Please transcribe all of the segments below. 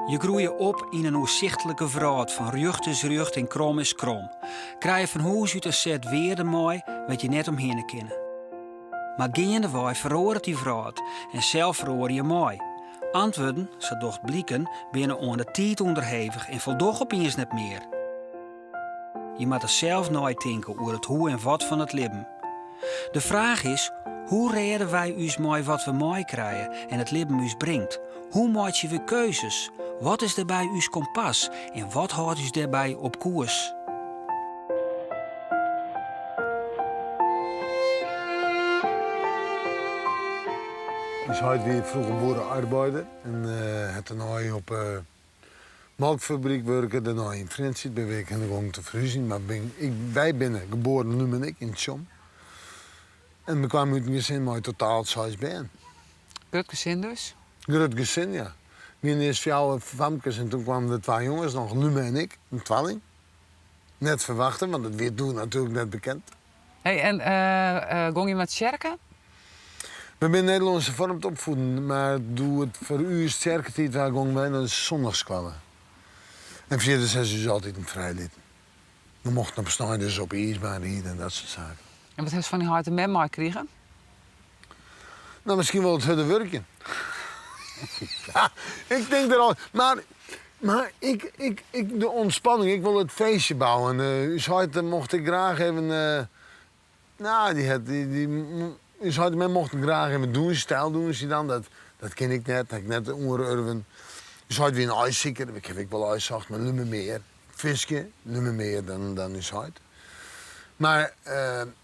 Je groeit op in een onzichtelijke vraat van rjucht is rjucht en krom is krom. Krijg je van huis uit een set weer mooi wat je net omheen kennen. Maar gaandeweg verroert die vraat en zelf verroor je mooi. Antwoorden, zo docht blikken, binnen aan de tijd onderhevig en voldoog opeens net meer. Je moet er zelf nooit denken over het hoe en wat van het leven. De vraag is, hoe redden wij ons mooi wat we mooi krijgen en het leven ons brengt? Hoe maak je weer keuzes? Wat is daarbij uw kompas en wat houdt u daarbij op koers? Ik was weer vroeger boerenarbeider en had daarna op melkfabriek werken, daarna in Friendship ben ik gewoon te verhuizen. Maar wij binnen geboren, nu ben ik in Tjom. En we kwamen uit een gezin met totaal 6 ben. Groot gezin dus? Groot gezin, ja. We hadden eerst 4 famkes en toen kwamen de 2 jongens, nog Lume en ik, een tweeling. Net verwachten, want dat werd toen natuurlijk net bekend. Hey, en ging je met kerken? We zijn Nederlandse vorm te opvoeden, maar doe het voor u is sterke tijd waar gingen wij naar de zondagskwallen. En via de 6 uur altijd een vrijlid. We mochten op snijders, op ijsbaan hier en dat soort zaken. En wat heeft ze van die harde memo gekregen? Nou, misschien wel het harde werken. Ja, ik denk er al. Maar ik, de ontspanning, ik wil het feestje bouwen. Dus mocht ik graag even. Men mocht ik graag even doen, stijl doen ze dan. Dat ken ik net, dat ik net oorurven. Dus had weer een ijszieker, ik heb wel ijszacht, maar lummer meer. Visje, lummer meer dan is het. Maar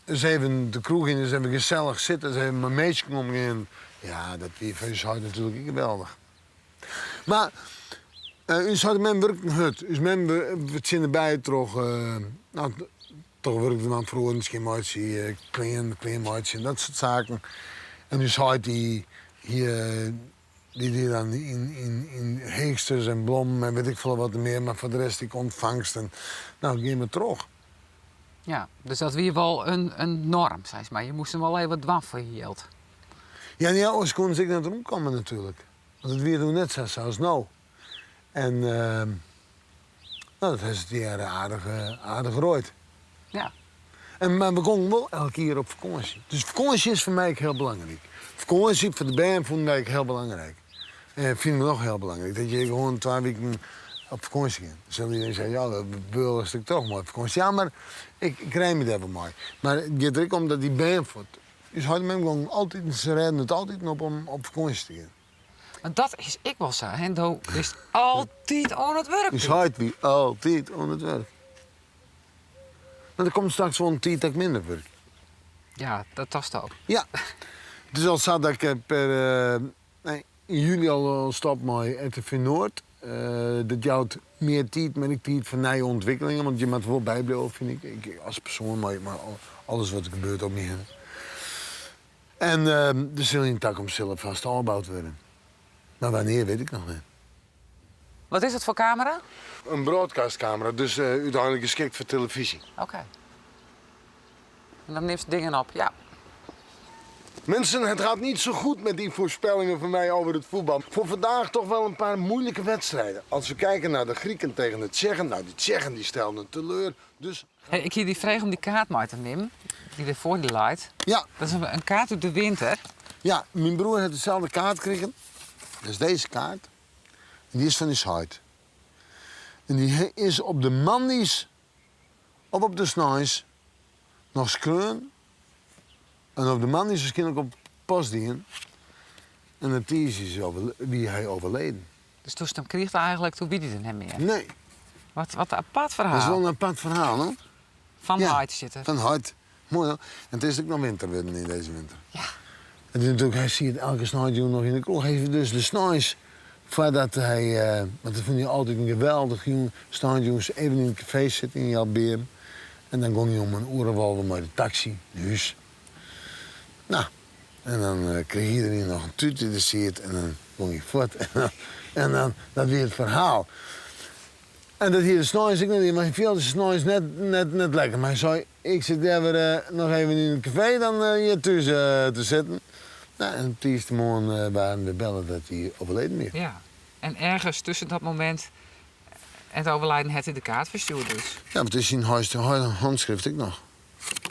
dus even de kroeg in, dus even gezellig zitten, dus even mijn meisje komen in. Ja, dat is natuurlijk geweldig. Maar dus had men werkt een hut, dus men we zijn erbij toch, nou, toch werkte man vroeger misschien maatje, klein maatje en dat soort zaken. En dus had die hier die dan in heeksters en blom en weet ik veel wat meer, maar voor de rest ik ontvangst en nou ging me terug. Ja, dus dat was wel een norm, zei ze maar. Je moest hem wel even dwaf voor je geld. Ja, anders kon ik naar erom komen natuurlijk. Want het weer toen net zo zoals nou. En nou, dat is het hier aardig gerooid. Ja. Maar we gingen wel elke keer op vakantie. Dus vakantie is voor mij heel belangrijk. Vakantie voor de band vond ik heel belangrijk. En vind ik nog heel belangrijk. Dat je gewoon 2 weken op vakantie gaat. Dan zullen iedereen zeggen, ja, dat beul is toch mooi op vakantie. Ja, maar ik rij me daar wel mooi. Maar het gaat er ook om dat die band voort. Dus hadden men gewoon altijd, ze rijden het altijd op om op vakantie te gaan. En dat is ik wel zo. Hendo is altijd aan het werk. Dus hij wie altijd aan het werk. Maar er komt straks wel een tijd dat ik minder werk. Ja, dat was het ook. Ja. Het is al zo dat ik in juli al stap met RTV Noord. Dat jouwt meer tijd, maar ik tijd voor nieuwe ontwikkelingen. Want je moet wel bijblijven, vind ik als persoon, maar alles wat er gebeurt om me heen. En er zal in tak om zelf vast aangebouwd worden. Maar wanneer, weet ik nog niet. Wat is het voor camera? Een broadcastcamera, dus uiteindelijk geschikt voor televisie. Oké. En dan neemt ze dingen op, ja. Mensen, het gaat niet zo goed met die voorspellingen van mij over het voetbal. Voor vandaag toch wel een paar moeilijke wedstrijden. Als we kijken naar de Grieken tegen de Tsjechen, nou die Tsjechen die stelden teleur. Dus... Hey, ik hier die vreeg om die kaart mee te nemen, die ervoor die light. Ja. Dat is een kaart uit de winter. Ja, mijn broer heeft dezelfde kaart gekregen. Dat is deze kaart. En die is van die site. En die is op de mandies, of op de snijs, nog skreun. En op de mandies is ook op postdingen. En het is wie hij overleden. Dus toen ze hem kreeg eigenlijk, toen bied hij het hem meer. Nee. Wat een apart verhaal. Dat is wel een apart verhaal, hè? Van ja, hart zitten. Van hart. Mooi, hoor. En het is ook nog winter worden in deze winter. Ja. En natuurlijk, hij ziet elke snijtjongen nog in de kroeg. Hij heeft dus de snijs voordat hij... want dat vond hij altijd een geweldig jongen. Snijtjongens even in het café zitten in jouw beer. En dan ging hij om een oerenwalden met de taxi, de huis. Nou, en dan kreeg iedereen nog een tuut in de seat en dan ging hij voort. En dan dat weer het verhaal. En dat hier de snijs, ik weet niet, maar hij viel de snijs net lekker. Maar hij zei, ik zit daar weer nog even in het café dan hier tussen te zitten. Nou, en op de eerste morgen waren we bellen dat hij overleden is. Ja. En ergens tussen dat moment en het overlijden het in de kaart verstuurd dus. Ja, maar het is in handschrift ik nog.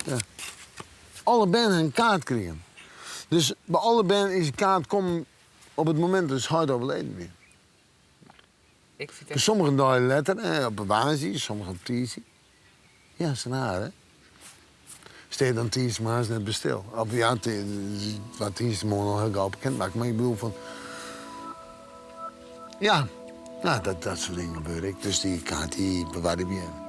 Ja. Alle banden een kaart kregen. Dus bij alle banden is een kaart komen op het moment dat hij overleden weer. Ik vind Dus sommige dagen letter, op een waanzin, sommige op tizi. Ja, dat is raar, hè? Steed dan tizi, maar hij is net bestil. Op ja, wat tizi morgen al heel gauw bekend maken. Maar ik bedoel van... Ja, nou, dat soort dingen gebeuren. Dus die kaart, die bewaar ik weer.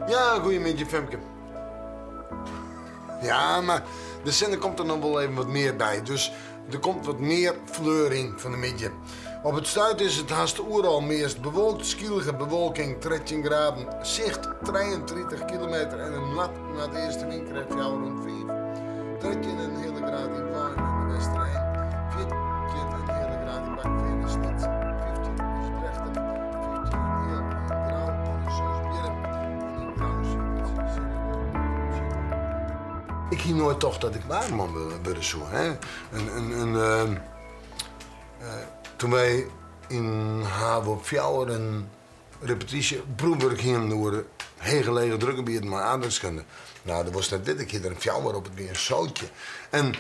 Ja, goeiemiddag, Femke. Ja, maar de zin komt er nog wel even wat meer bij. Dus er komt wat meer fleuring van de middag. Op het stuit is het haast oeral meest bewolkt, skielige bewolking, 13 graden. Zicht 33 kilometer en een nat na de eerste windkracht jou rond 5. 13 een hele graad in Vlaanderen en de Westerijn. 14 een hele graad in Bakveen en Snit. 15 is Brechten. 15 een heel grauw in de Soosbjerm. En in grauw ik hier nooit toch dat ik waarman wilde zo, hè. Toen wij in Haven op Fjouwer een repetitie proefwerk gingen door heel gelegen drukgebied maar aardrijkskunde. Nou, dat was net dit keer een Fjouwer op het weer een zoutje. En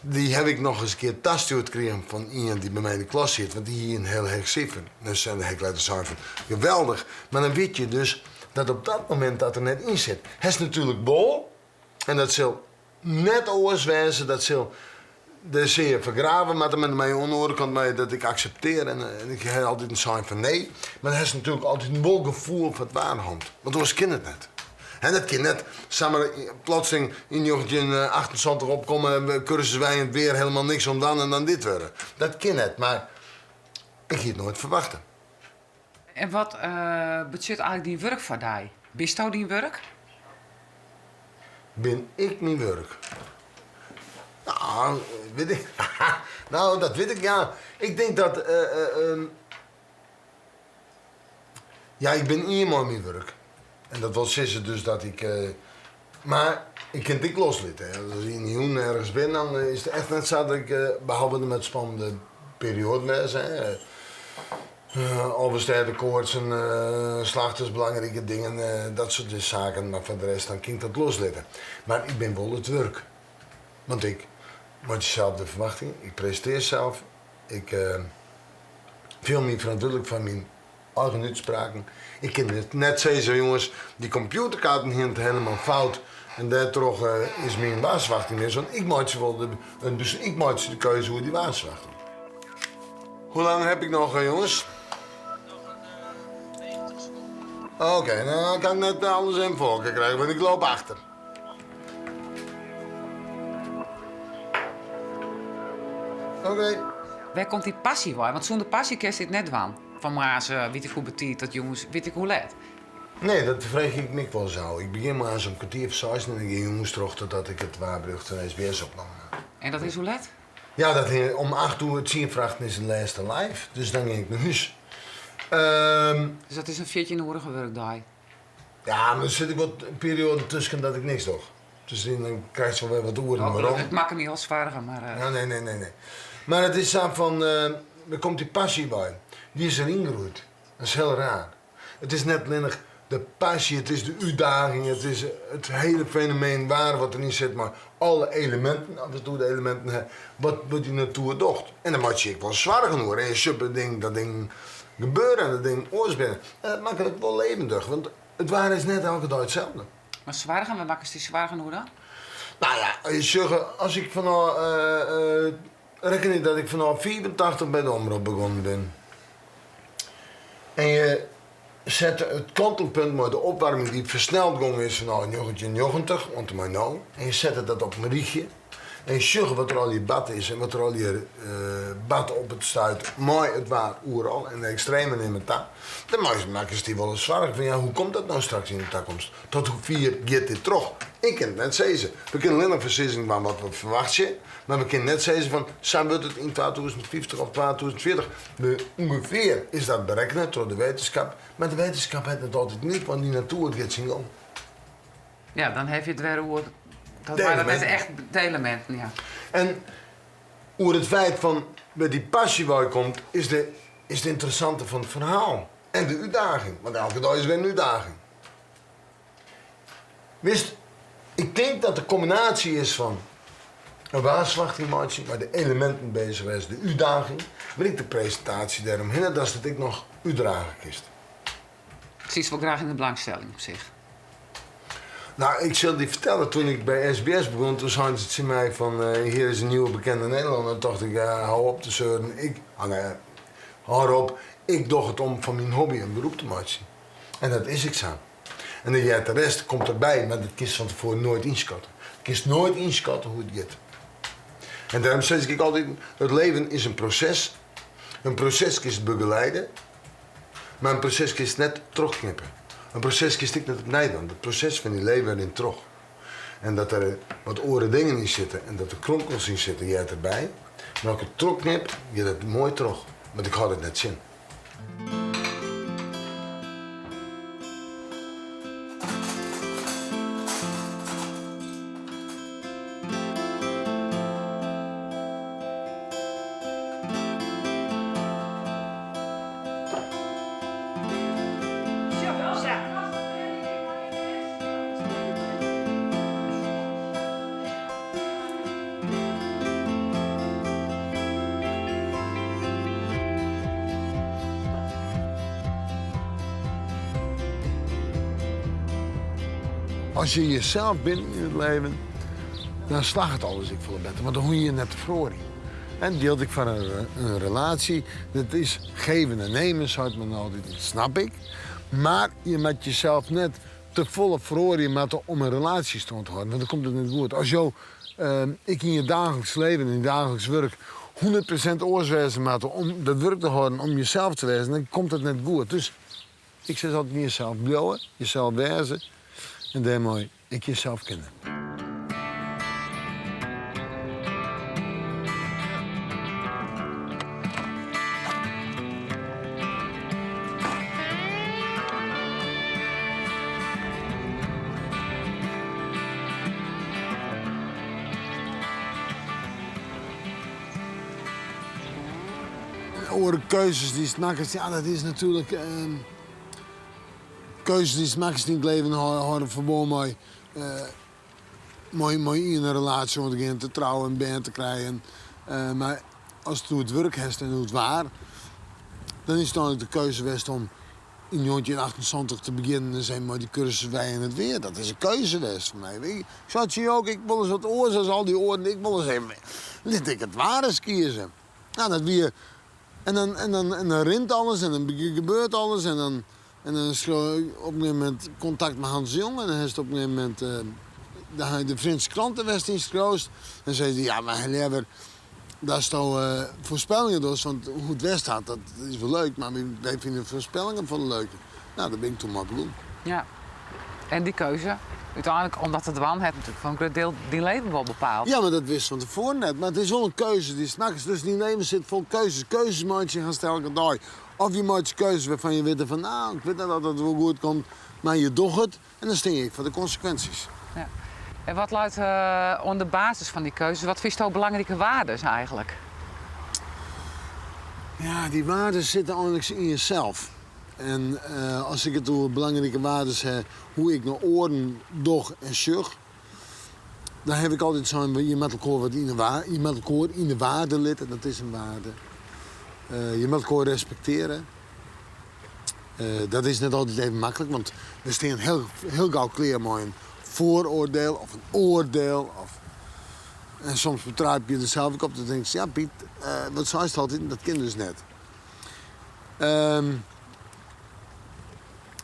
die heb ik nog eens een keer tastjoerd gekregen van iemand die bij mij in de klas zit, want die hier een heel heeg cijfer. Dus dan heb ik laten zeggen van geweldig. Maar dan weet je dus dat op dat moment dat er net in zit, hij is natuurlijk bol en dat zal net oors wijzen, dat zal. Dat zie je vergraven, maar met mijn onoorkant mij dat ik accepteer en ik heb altijd een sign van nee. Maar dat is natuurlijk altijd een bol gevoel van het waarhand. Want dat was kind het net. En dat kind net, samen plotseling in 1928 opkomen, cursus wij het weer helemaal niks om dan en dan dit worden. Dat kind net, maar ik hier het nooit verwachten. En wat betekent eigenlijk die werk voor jou? Bist jou die werk? Ben ik mijn werk? Nou, weet ik. Nou, dat weet ik, ja. Ik denk dat... ja, ik ben iemand mijn werk. En dat wil zeggen dus dat ik... maar ik kan het loslitten. Als ik in Joen ergens ben, dan is het echt net zo dat ik... behalve met spannende periode was, hè. Overstijden koortsen, slachters, belangrijke dingen, dat soort zaken. Maar voor de rest, dan kan ik dat loslitten. Maar ik ben wel het werk. Want ik moet zelf de verwachting, ik presenteer zelf, ik film me verantwoordelijk van mijn eigen uitspraken. Ik kan het net zeggen, jongens, die computerkaarten hier helemaal fout. En daardoor is mijn waarschuwing meer zo. Ik maak ze wel dus ik maak ze de keuze hoe die waarschuwing. Hoe lang heb ik nog, jongens? Oké, nou dan kan ik net alles in volken krijgen, want ik loop achter. Oké. Waar komt die passie voor? Want zonder passie kerst dit net van. Van mazen, weet ik hoe betiet, dat jongens, weet ik hoe let. Nee, dat vreeg ik me wel zo. Ik begin maar aan zo'n kwartier of 6 en ik ging jongens terug totdat ik het waarbrug van SBS opnam. En dat is hoe let? Ja, dat om 8 uur het zien vrachten is de laatste live. Dus dan ging ik naar huis. Dus dat is een 14-urige werkdag. Ja, maar dan zit ik wat een periode tussen dat ik niks doe. Dus dan krijg je wel weer wat oren Oh, waarom. het maakt hem niet als zwaarder, maar... Ja, nee. Maar het is zo van, er komt die passie bij. Die is erin gegroeid. Dat is heel raar. Het is net alleen de passie, het is de uitdaging, het is het hele fenomeen waar wat erin zit, maar alle elementen, af en toe de elementen, wat die natuur docht. En dan moet je wel zwaar genoeg. En je super ding, dat ding gebeuren en dat ding oorsbinnen. En dat maakt het wel levendig, want het waar is net elke dag hetzelfde. Maar zwaar gaan, we maken het zwaar genoeg dan? Nou ja, je zegt, als ik vanaf, reken ik dat ik vanaf 84 bij de omroep begonnen ben. En je zet het kantelpunt met de opwarming die versneld ging is van 1990, want maar nou. En je zette dat op een rietje. En zorgen wat er al je bad is en wat er al je bad op het stuit. Mooi het waar overal en de extremen in het tak. Dan maken ze die wel eens zwaar van ja, hoe komt dat nou straks in de toekomst? Tot hoe vier gaat dit terug? Ik kan het net zeggen. We kunnen alleen nog verzinnen van wat we verwachten. Maar we kunnen net zeggen van, zijn we het in 2050 of 2040? Ongeveer is dat berekenen door de wetenschap. Maar de wetenschap heeft het altijd niet, want die natuur gaat zien om. Ja, dan heb je het weer over... Dat De waren dus elementen. echt de elementen, ja. En over het feit van, bij die passie waar je komt, is het interessante van het verhaal. En de uitdaging. Want elke dag is weer een uitdaging. Wist, ik denk dat de combinatie is van een waarschuwing, waar de elementen bezig is, de uitdaging, maar ik de presentatie daaromheen, dat is dat ik nog uitdragen kist. Ik zie ze wel graag in de belangstelling op zich. Nou, ik zal die vertellen, toen ik bij SBS begon, toen zeiden ze tegen mij van, hier is een nieuwe bekende Nederlander. Toen dacht ik, hou op te zeuren. Hou op, ik doe het om van mijn hobby een beroep te maken. En dat is ik zo. En dan de rest komt erbij, maar dat kist van tevoren nooit inschatten. Je kist nooit inschatten hoe het gaat. En daarom zeg ik altijd, het leven is een proces. Een proces kist begeleiden, maar een proces kist net terugknippen. Een proces kist ik net op Nederland. Het proces van die leven in terug. En dat er wat oren dingen in zitten en dat er kronkels in zitten, jij erbij. Maar als ik het terugknip, je dat mooi terug. Want ik had het net zien. Als je jezelf bent in het leven, dan slag het alles ik voor beter. Want dan hoe je net tevoren. En deelt ik van een relatie, dat is geven en nemen, zou men altijd, dat snap ik. Maar je moet jezelf net te volle verhoren maken om een relatie stand te houden. Want dan komt het niet goed. Als ik in je dagelijks leven, in je dagelijks werk, 100% oorswezen maken om dat werk te houden, om jezelf te wezen, dan komt het net goed. Dus ik zeg altijd niet jezelf blowen, jezelf wezen. En daarmee ik jezelf kennen. Over keuzes die snakken, ja, dat is natuurlijk. Keuzes die smakjes in het leven houden verbonden mooi in een relatie om te trouwen en band te krijgen. Maar als het werk heeft en het waar, dan is het dan de keuze geweest om in 1978 te beginnen en zijn maar die cursus wij en het weer. Dat is een keuze geweest voor mij. Weet je? Ik zei je ook, ik wil eens wat oren zoals al die oren. Ik wil eens even, liet ik het waar eens kiezen. Nou, dat weer. En dan rint alles en dan gebeurt alles en dan is op een gegeven moment contact met Hans de Jong. En dan is op een gegeven moment de Franse krantenwest ingekroost. En zei hij, ja, maar liever, dat is toch voorspellingen dus. Want hoe het west gaat, dat is wel leuk. Maar wij vinden voorspellingen van leuk. Nou, dat ben ik toen maar doen. Ja. En die keuze, uiteindelijk, omdat het wan heeft natuurlijk van een groot deel die leven wel bepaald. Ja, maar dat wist van tevoren net. Maar het is wel een keuze. Die s'nachts, dus die leven zit vol keuzes. Keuzes maak je gaan stellen elke dag. Of je maakt keuzes waarvan je weet van, nou, ik weet niet dat het wel goed komt. Maar je doet het en dan sting ik voor de consequenties. Ja. En wat luidt onder de basis van die keuzes? Wat vind je toch belangrijke waarden eigenlijk? Ja, die waarden zitten eigenlijk in jezelf. En als ik het over belangrijke waarden heb, hoe ik naar oren doch en zug, dan heb ik altijd zo'n, je met elkaar wat je met elkaar in de waarde lid, en dat is een waarde. Je met elkaar respecteren. Dat is net altijd even makkelijk, want we staan heel gauw klaar met een vooroordeel of een oordeel. En soms betruip je er zelf ook op, dan denk je, ja Piet, wat zei je altijd, dat kind dus net.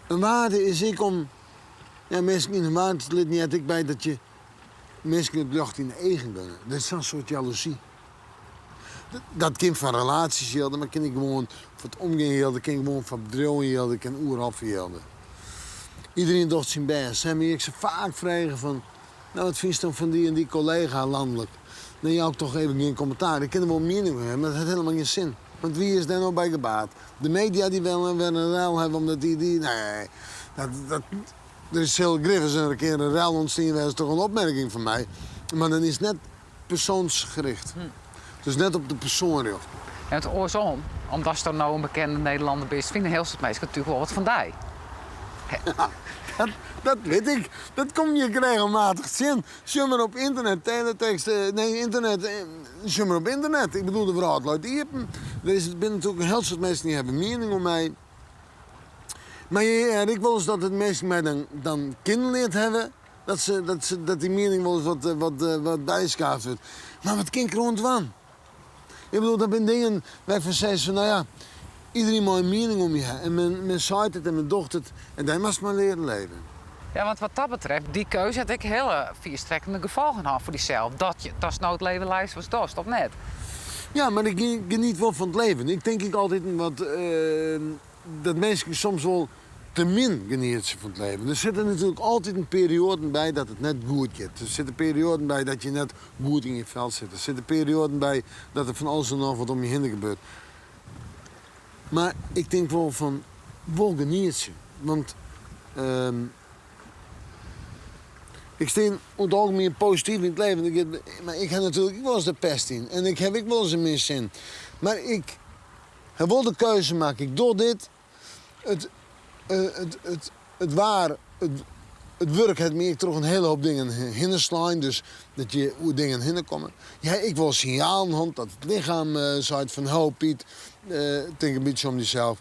Een waarde is ik om, ja, mensen in een waarde lid niet ik bij dat je mensen het lucht in de eigen gunnen. Dat is een soort jaloezie. Dat kind van relaties hielden, maar kan ik gewoon van het omgaan hielden, kan ik gewoon van bedrijven hielden, kan oeraf hielden. Iedereen dacht zijn best. En ik ze vaak vragen van, nou wat vind je dan van die en die collega landelijk? Dan jou toch even geen commentaar. Ik kan er wel mening van hebben, maar dat heeft helemaal geen zin. Want wie is daar nou bij gebaat? De media die wel een ruil hebben omdat die nee, er is heel griffig een keer een ruil ontstaan, dat is toch een opmerking van mij. Maar dan is het net persoonsgericht. Dus net op de persoon richt. En het oorsom, omdat je nou een bekende Nederlander bent, vinden heel veel mensen natuurlijk wel wat van die. Dat weet ik. Dat kom je regelmatig zien. Zie maar op internet, teletext, zie maar op internet. Ik bedoel, de vrouw luidt die hebben. Er zijn natuurlijk een heel soort mensen die hebben mening om mij. Maar ik wil eens dat het mensen mij dan kinderleerd hebben. Dat die mening wel eens wat bijschaafd wordt. Maar wat kind gewoon van? Ik bedoel, dat zijn dingen waar van zeggen van, nou ja, iedereen moet een mening om je hebben. En men zei het en men docht het. En daar moest maar leren leven. Ja, want wat dat betreft, die keuze had ik hele vierstrekkende gevolgen gehad voor diezelf. Dat is nou het levenlijst was dorst, of net? Ja, maar ik geniet wel van het leven. Ik denk altijd dat mensen soms wel te min genieten van het leven. Er zitten natuurlijk altijd een periode bij dat het net goed gaat. Er zitten perioden bij dat je net goed in je veld zit. Er zitten perioden bij dat er van alles en nog wat om je heen gebeurt. Maar ik denk wel van, wel geniet je. Want ik sta over het algemeen positief in het leven. Maar ik heb natuurlijk wel eens de pest in. En ik heb wel eens een mis in. Maar ik heb wel de keuze maken. Ik doe dit. Het werk heeft me toch een hele hoop dingen hinslaan. Dus dat je hoe dingen hinkomen. Ja, ik wil signaal dat het lichaam zegt van, oh Piet, denk een beetje om jezelf.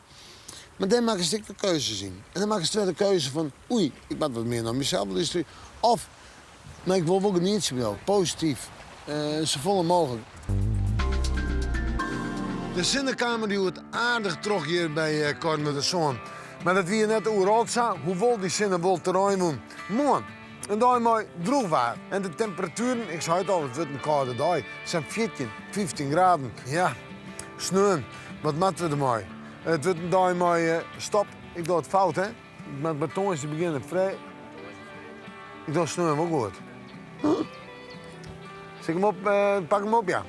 Maar dan maak ik de keuze zien. En dan maak ik de keuze van, oei, ik ben wat meer naar mezelf luisteren. Of, maar ik wil wel genieten wel, positief. Zo vol mogelijk. De zinnenkamer die wordt aardig terug hier bij Kort met de Zon. Maar dat wie je net overal zag, hoeveel die zinnen wil terrein doen. Mooi. En daar mooi droog waar. En de temperaturen, ik zei het al, het wordt een koude dag. zijn 14, 15 graden. Ja, sneeuw. Wat moeten we ermee? Het wordt een dag mooi, stop. Ik doe het fout, hè. Met beton is te beginnen vrij. Ik doe sneeuw ook goed. Zeg hem op, pak hem op, ja.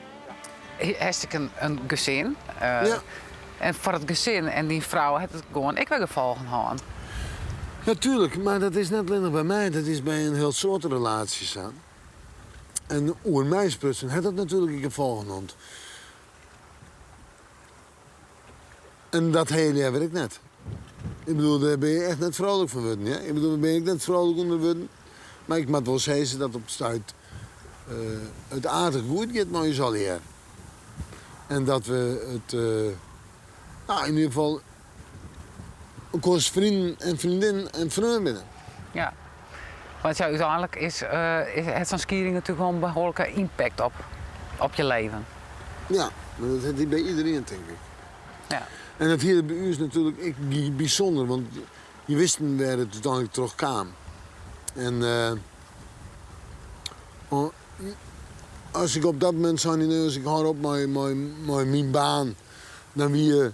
Hartstikke een gezin. Ja. En voor het gezin en die vrouw heeft het gewoon ik weer gevolgen gehad. Natuurlijk, maar dat is net alleen bij mij. Dat is bij een heel soort relaties aan. En oer mijn sputsen heeft dat natuurlijk een gevolg gehad. En dat hele jaar werkt net. Ik bedoel, daar ben je echt net vrolijk van worden. Ja? Ik bedoel, daar ben ik net vrolijk onder worden. Maar ik moet wel zeggen dat op het stuit het aardig goed gaat, maar je zal hier. En dat we het, in ieder geval, ook als vrienden en vriendinnen en vrienden binnen. Ja. Want ja, uiteindelijk is het zo'n skiering natuurlijk wel een behoorlijke impact op je leven. Ja, maar dat heeft hij bij iedereen, denk ik. Ja. En dat hier bij u is natuurlijk bijzonder, want je wist waar het uiteindelijk terugkwam. En als ik op dat moment zei, als ik hou op mijn baan, dan wie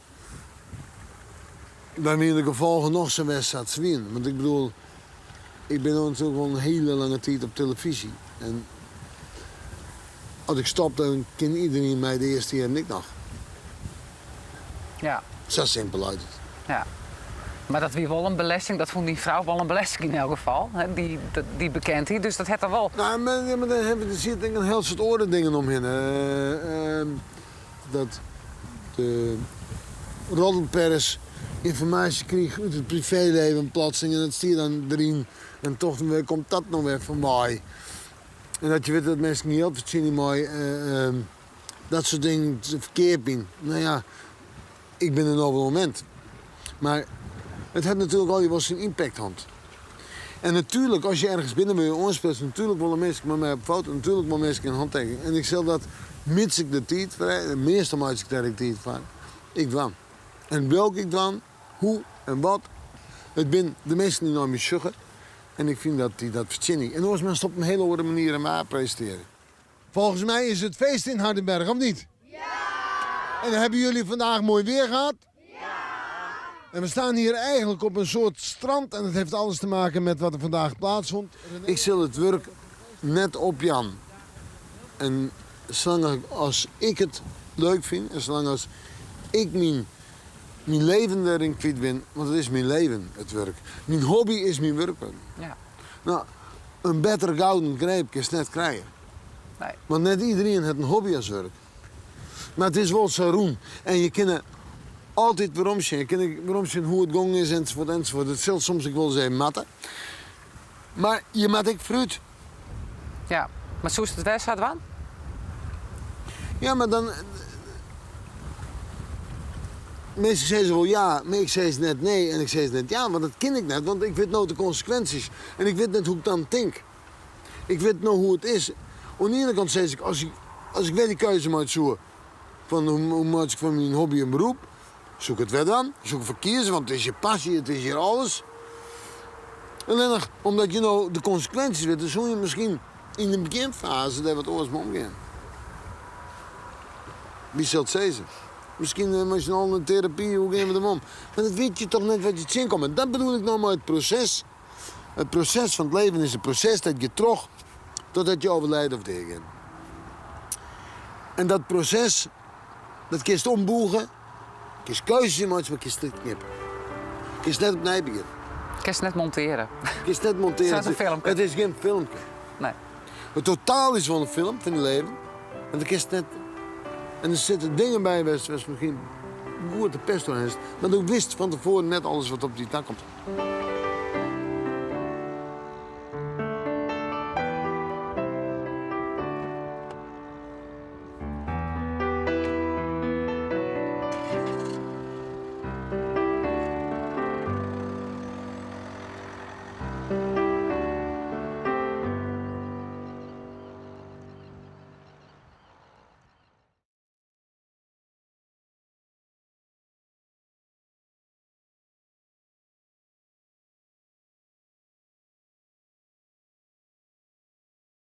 de gevolgen nog zo'n wedstrijd zwien. Want ik bedoel, ik ben natuurlijk al een hele lange tijd op televisie. En als ik stop, dan kent iedereen mij de eerste jaar niet nog. Ja. Zo simpel uit het. Ja. Maar dat wie wel een belasting, dat vond die vrouw wel een belasting in elk geval. Hè? Die bekent hij, dus dat heeft er wel. Nou, maar dan zit denk ik een heel soort orde dingen omheen. Dat de roddelpers informatie kreeg uit het privéleven plotseling en dat zie je dan erin. En toch komt dat nog weer van mij. En dat je weet dat mensen niet altijd zien mooi dat soort dingen verkeerd zijn. Nou ja, ik ben een nobel moment. Maar het heeft natuurlijk al wel zijn impact hand. En natuurlijk, als je ergens binnen wil je onspelen, natuurlijk willen mensen met mij op foto, natuurlijk willen mensen een handtekening. En ik zeg dat, mits ik de tijd vrij, de meeste mensen dat ik tijd van, ik dwan. En welke ik dwan, hoe en wat, het zijn de mensen die naar me zeggen. En ik vind dat hij dat verzint. En ons mensen op een hele andere manier aan presenteren. Volgens mij is het feest in Hardenberg, of niet? Ja! En hebben jullie vandaag mooi weer gehad? Ja! En we staan hier eigenlijk op een soort strand. En het heeft alles te maken met wat er vandaag plaatsvond. Ik zal het werk net op Jan. En zolang als ik het leuk vind, en zolang als ik mijn leven erin kwijt ben, want het is mijn leven, het werk. Mijn hobby is mijn werk. Ja. Nou, een betere gouden greep kun je net krijgen. Nee. Want net iedereen heeft een hobby als werk. Maar het is wel zo roem. En je kan altijd waarom zien. Je kan waarom zien hoe het gong is enzovoort enzovoort. Het zal soms ik wel zeggen matten. Maar je maakt ook fruit. Ja, maar zo is het wedstrijd van? Ja, maar dan... Mensen zeggen wel ja, maar ik zeg net nee en ik zeg net ja, maar dat ken ik net, want ik weet nou de consequenties. En ik weet net hoe ik dan denk. Ik weet nou hoe het is. Aan de ene kant zeg ik, als ik weer die keuze moet zoeken, van hoe maak ik van mijn hobby een beroep, zoek het weer dan, zoek voor kiezen, want het is je passie, het is hier alles. Alleen nog, omdat je nou de consequenties weet, dan zul je misschien in de beginfase daar wat anders mee omgaan. Wie zal het zeggen? Misschien moet je al een therapie, hoe gaan we ermee om? Maar dat weet je toch net wat je het zien komt. En dat bedoel ik nou maar het proces. Het proces van het leven is een proces dat je terug totdat je overlijdt of tegen. En dat proces, dat kun je omboegen, kun je keuzes maken, maar kun je het knippen. Kun je net opnieuw beginnen. Kun je net monteren? Kun je net monteren. Het is een filmpje. Het is geen filmpje. Nee. Het totaal is wel een film van je leven. En dan kun je net... En er zitten dingen bij, was misschien goed de pest door is, maar ook wist van tevoren net alles wat op die tak komt.